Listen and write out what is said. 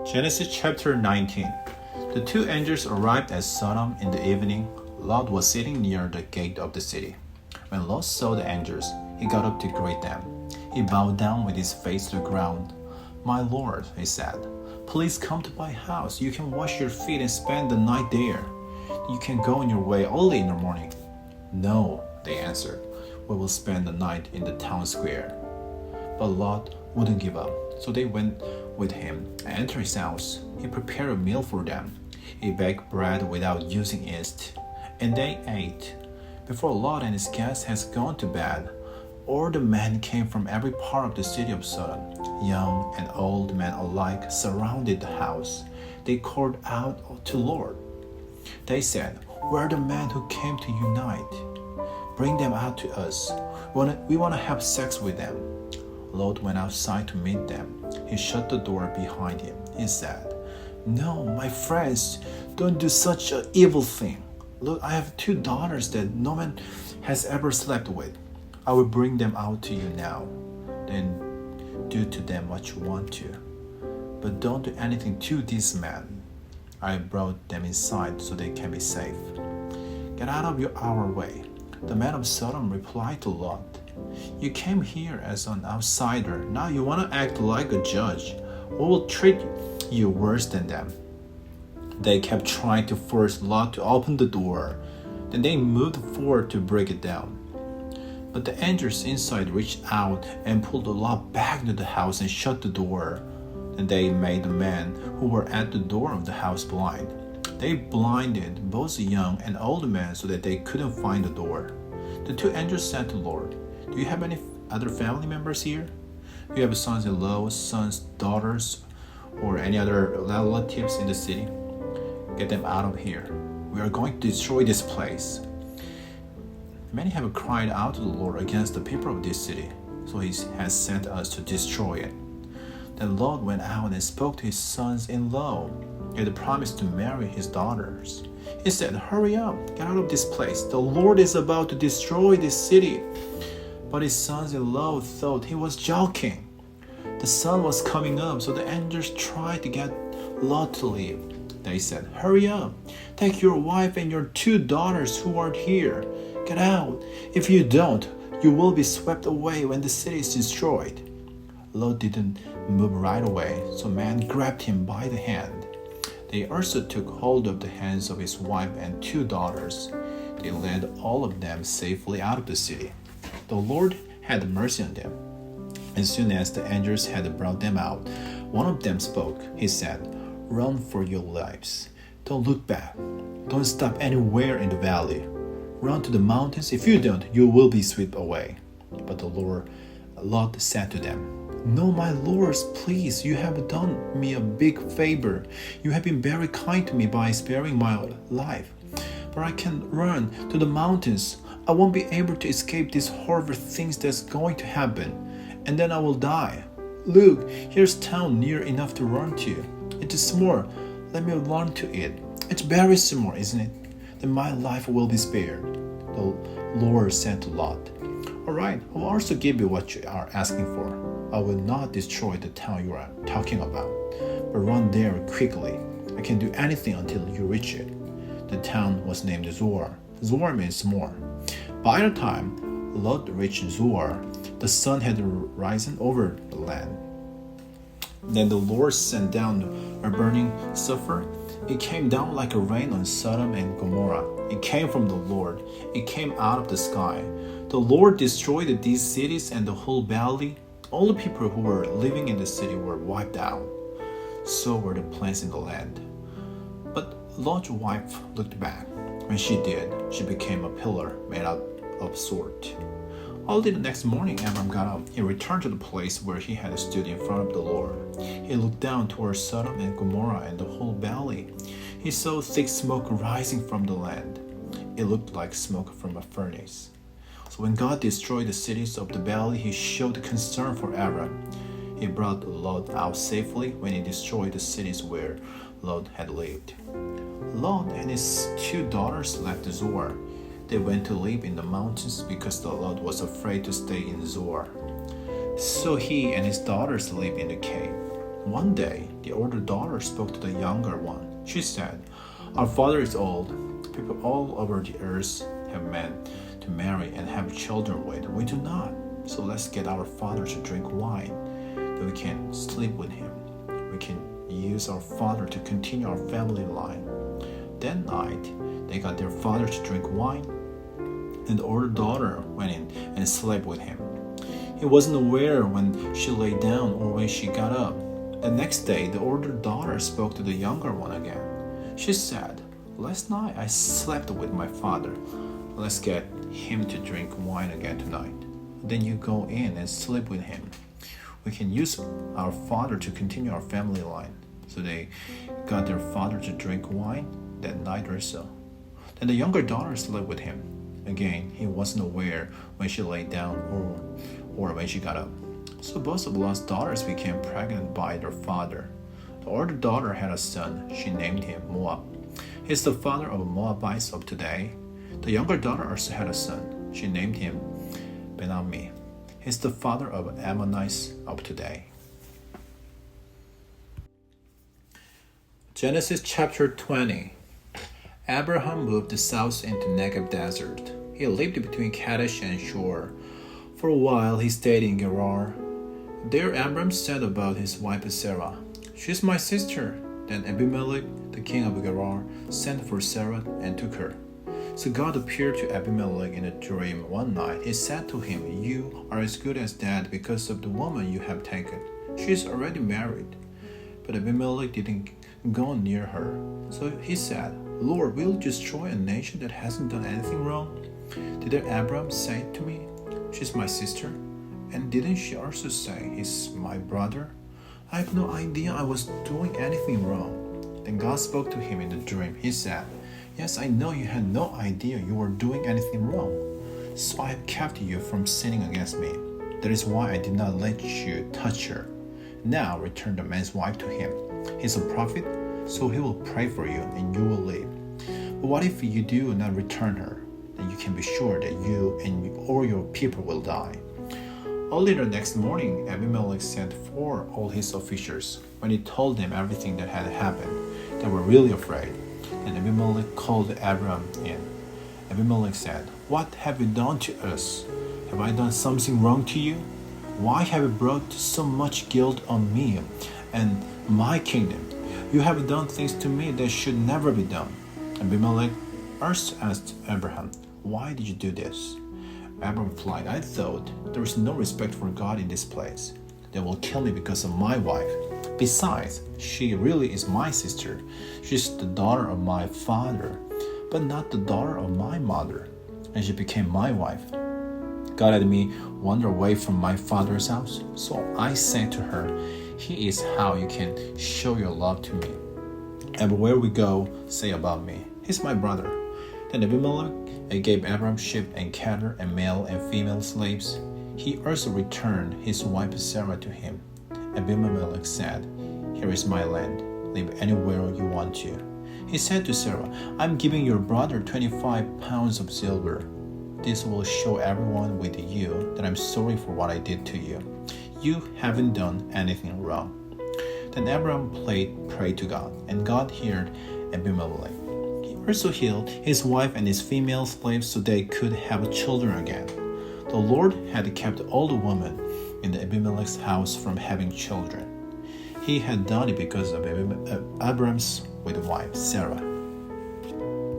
Genesis chapter 19. The two angels arrived at Sodom in the evening. Lot was sitting near the gate of the city. When Lot saw the angels, he got up to greet them. He bowed down with his face to the ground. "My lord," he said, "please come to my house. You can wash your feet and spend the night there. You can go on your way early in the morning." "No," they answered. "We will spend the night in the town square." But Lot wouldn't give up, so they went with him and entered his house. He prepared a meal for them. He baked bread without using yeast, and they ate. Before Lot and his guests had gone to bed, all the men came from every part of the city of Sodom. Young and old men alike surrounded the house. They called out to Lot. They said, "Where are the men who came to unite? Bring them out to us. We want to have sex with them." Lot went outside to meet them. He shut the door behind him. He said, "No, my friends, don't do such an evil thing. Look, I have two daughters that no man has ever slept with. I will bring them out to you now. Then do to them what you want to. But don't do anything to these men. I brought them inside so they can be safe. Get out of our way." The men of Sodom replied to Lot, "You came here as an outsider. Now you want to act like a judge. We will treat you worse than them." They kept trying to force Lot to open the door. Then they moved forward to break it down. But the angels inside reached out and pulled Lot back into the house and shut the door. Then they made the men who were at the door of the house blind. They blinded both young and old men so that they couldn't find the door. The two angels said to Lot, "Do you have any other family members here? Do you have sons-in-law, sons, daughters, or any other relatives in the city? Get them out of here. We are going to destroy this place." Many have cried out to the Lord against the people of this city, so he has sent us to destroy it. Then Lot went out and spoke to his sons-in-law. He had promised to marry his daughters. He said, "Hurry up, get out of this place. The Lord is about to destroy this city." But his sons-in-law thought he was joking. The sun was coming up, so the angels tried to get Lot to leave. They said, "Hurry up, take your wife and your two daughters who are here. Get out. If you don't, you will be swept away when the city is destroyed." Lot didn't move right away, so man grabbed him by the hand. They also took hold of the hands of his wife and two daughters. They led all of them safely out of the city. The Lord had mercy on them. As soon as the angels had brought them out, one of them spoke. He said, "Run for your lives. Don't look back. Don't stop anywhere in the valley. Run to the mountains. If you don't, you will be swept away." But Lot said to them, "No, my lords, please, you have done me a big favor. You have been very kind to me by sparing my life. But I can run to the mountains. I won't be able to escape these horrible things that's going to happen, and then I will die. Look, here's town near enough to run to. It is small. Let me run to it. It's very small, isn't it? Then my life will be spared." The Lord said to Lot, "All right, I will also give you what you are asking for. I will not destroy the town you are talking about, but run there quickly. I can do anything until you reach it." The town was named Zoar. Zoar means small. By the time Lot reached Zoar, the sun had risen over the land. Then the Lord sent down a burning sulfur. It came down like a rain on Sodom and Gomorrah. It came from the Lord. It came out of the sky. The Lord destroyed these cities and the whole valley. All the people who were living in the city were wiped out. So were the plants in the land. But Lot's wife looked back. When she did, she became a pillar made out of salt. Early the next morning, Abram got up. He returned to the place where he had stood in front of the Lord. He looked down towards Sodom and Gomorrah and the whole valley. He saw thick smoke rising from the land. It looked like smoke from a furnace. So when God destroyed the cities of the valley, he showed concern for Abram. He brought Lot out safely when he destroyed the cities where Lot had lived. Lot and his two daughters left Zoar. They went to live in the mountains because Lot was afraid to stay in Zoar. So he and his daughters lived in the cave. One day, the older daughter spoke to the younger one. She said, "Our father is old. People all over the earth have men to marry and have children with. We do not. So let's get our father to drink wine, that we can sleep with him. We can use our father to continue our family line." That night, they got their father to drink wine, and the older daughter went in and slept with him. He wasn't aware when she lay down or when she got up. The next day, the older daughter spoke to the younger one again. She said, "Last night I slept with my father. Let's get him to drink wine again tonight. Then you go in and sleep with him. We can use our father to continue our family line." So they got their father to drink wine that night also. Then the younger daughter slept with him. Again, he wasn't aware when she lay down or when she got up. So both of Lot's daughters became pregnant by their father. The older daughter had a son. She named him Moab. He's the father of Moabites of today. The younger daughter also had a son. She named him Ben-Ammi. He's the father of Ammonites of today. Genesis chapter 20. Abraham moved south into Negev desert. He lived between Kadesh and Shur. For a while he stayed in Gerar. There Abram said about his wife Sarah, "She's my sister." Then Abimelech, the king of Gerar, sent for Sarah and took her. So God appeared to Abimelech in a dream one night. He said to him, "You are as good as dead because of the woman you have taken. She is already married." But Abimelech didn't go near her. So he said, "Lord, will you destroy a nation that hasn't done anything wrong? Did Abram say to me, 'She's my sister'? And didn't she also say, 'He's my brother'? I have no idea I was doing anything wrong." Then God spoke to him in a dream. He said, "Yes, I know you had no idea you were doing anything wrong. So I have kept you from sinning against me. That is why I did not let you touch her. Now return the man's wife to him. He's a prophet, so he will pray for you and you will live. But what if you do not return her? Then you can be sure that you and all your people will die." Early the next morning, Abimelech sent for all his officials. When he told them everything that had happened, they were really afraid. And Abimelech called Abram in. Abimelech said, "What have you done to us? Have I done something wrong to you? Why have you brought so much guilt on me and my kingdom? You have done things to me that should never be done." Abimelech first asked Abraham, "Why did you do this?" Abram replied, "I thought there is no respect for God in this place. They will kill me because of my wife. Besides, she really is my sister. She's the daughter of my father, but not the daughter of my mother. And she became my wife. God had me wander away from my father's house. So I said to her, 'He is how you can show your love to me. Everywhere we go, say about me, he's my brother.' Then Abimelech gave Abram sheep and cattle and male and female slaves. He also returned his wife Sarah to him. Abimelech said, 'Here is my land. Live anywhere you want to.' He said to Sarah, 'I'm giving your brother 25 pounds of silver. This will show everyone with you that I'm sorry for what I did to you. You haven't done anything wrong.' Then Abram prayed to God, and God heard Abimelech. He also healed his wife and his female slaves so they could have children again. The Lord had kept all the women in Abimelech's house from having children. He had done it because of Abram's wife, Sarah.